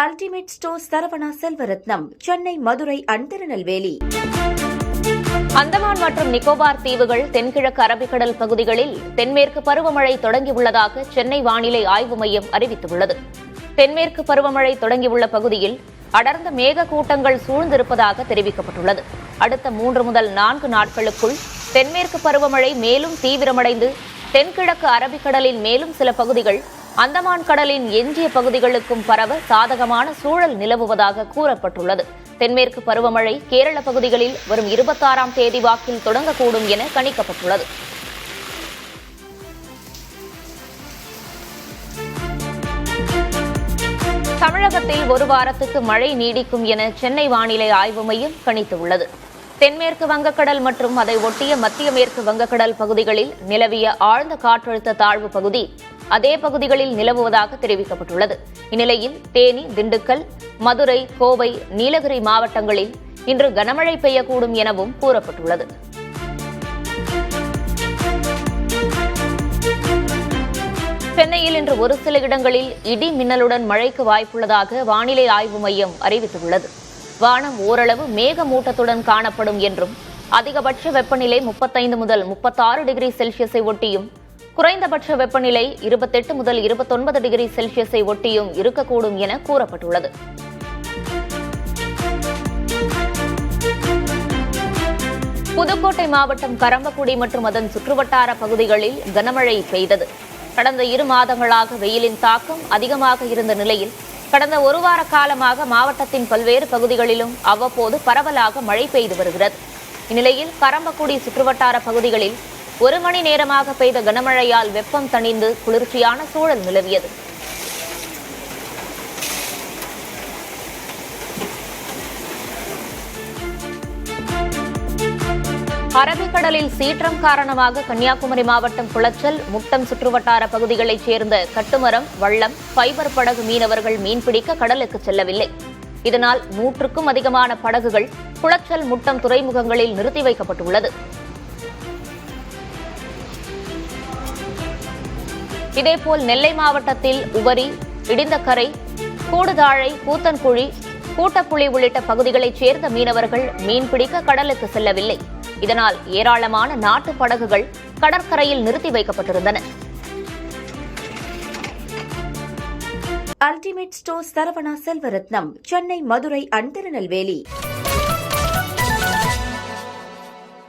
Ultimate stores Saravana Selvarathnam, Chennai, Madurai and Tirunelveli. Andaman மற்றும் நிக்கோபார் தீவுகள், தென்கிழக்கு அரபிக்கடல் பகுதிகளில் தென்மேற்கு பருவமழை தொடங்கியுள்ளதாக சென்னை வானிலை ஆய்வு மையம் அறிவித்துள்ளது. தென்மேற்கு பருவமழை தொடங்கியுள்ள பகுதியில் அடர்ந்த மேக கூட்டங்கள் சூழ்ந்திருப்பதாக தெரிவிக்கப்பட்டுள்ளது. அடுத்த 3 முதல் 4 நாட்களுக்குள் தென்மேற்கு பருவமழை மேலும் தீவிரமடைந்து தென்கிழக்கு அரபிக்கடலின் மேலும் சில பகுதிகள், அந்தமான் கடலின் எஞ்சிய பகுதிகளுக்கும் பரவ சாதகமான சூழல் நிலவுவதாக கூறப்பட்டுள்ளது. தென்மேற்கு பருவமழை கேரள பகுதிகளில் வரும் 26ஆம் தேதி வாக்கில் தொடங்கக்கூடும் என கணிக்கப்பட்டுள்ளது. தமிழகத்தில் ஒரு வாரத்துக்கு மழை நீடிக்கும் என சென்னை வானிலை ஆய்வு மையம் கணித்துள்ளது. தென்மேற்கு வங்கக்கடல் மற்றும் அதை ஒட்டிய மத்திய மேற்கு வங்கக்கடல் பகுதிகளில் நிலவிய ஆழ்ந்த காற்றழுத்த தாழ்வு பகுதி அதே பகுதிகளில் நிலவுவதாக தெரிவிக்கப்பட்டுள்ளது. இந்நிலையில் தேனி, திண்டுக்கல், மதுரை, கோவை, நீலகிரி மாவட்டங்களில் இன்று கனமழை பெய்யக்கூடும் எனவும் கூறப்பட்டுள்ளது. சென்னையில் இன்று ஒரு சில இடங்களில் இடி மின்னலுடன் மழைக்கு வாய்ப்புள்ளதாக வானிலை ஆய்வு மையம் அறிவித்துள்ளது. வானம் ஓரளவு மேகமூட்டத்துடன் காணப்படும் என்றும் அதிகபட்ச வெப்பநிலை 35 முதல் 36 டிகிரி செல்சியஸை ஒட்டியும் குறைந்தபட்ச வெப்பநிலை 28 முதல் 29 டிகிரி செல்சியஸை ஒட்டியும் இருக்கக்கூடும் என கூறப்பட்டுள்ளது. புதுக்கோட்டை மாவட்டம் கரம்பக்குடி மற்றும் அதன் சுற்றுவட்டார பகுதிகளில் கனமழை பெய்தது. கடந்த 2 மாதங்களாக வெயிலின் தாக்கம் அதிகமாக இருந்த நிலையில் கடந்த ஒரு வார காலமாக மாவட்டத்தின் பல்வேறு பகுதிகளிலும் அவ்வப்போது பரவலாக மழை பெய்து வருகிறது. இந்நிலையில் கரம்பக்குடி சுற்றுவட்டார பகுதிகளில் 1 மணி நேரமாக பெய்த கனமழையால் வெப்பம் தணிந்து குளிர்ச்சியான சூழல் நிலவியது. அரபிக்கடலில் சீற்றம் காரணமாக கன்னியாகுமரி மாவட்டம் குளச்சல், முட்டம் சுற்றுவட்டார பகுதிகளைச் சேர்ந்த கட்டுமரம், வள்ளம், ஃபைபர் படகு மீனவர்கள் மீன்பிடிக்க கடலுக்கு செல்லவில்லை. இதனால் 100க்கும் அதிகமான படகுகள் குளச்சல், முட்டம் துறைமுகங்களில் நிறுத்தி வைக்கப்பட்டுள்ளது. இதேபோல் நெல்லை மாவட்டத்தில் உவரி, இடிந்தக்கரை, கூடுதாழை, கூத்தன்குழி, கூட்டப்புளி உள்ளிட்ட பகுதிகளைச் சேர்ந்த மீனவர்கள் மீன்பிடிக்க கடலுக்கு செல்லவில்லை. இதனால் ஏராளமான நாட்டு படகுகள் கடற்கரையில் நிறுத்தி வைக்கப்பட்டிருந்தன. Ultimate stores Saravana Selvarathnam, Chennai, Madurai and Tirunelveli.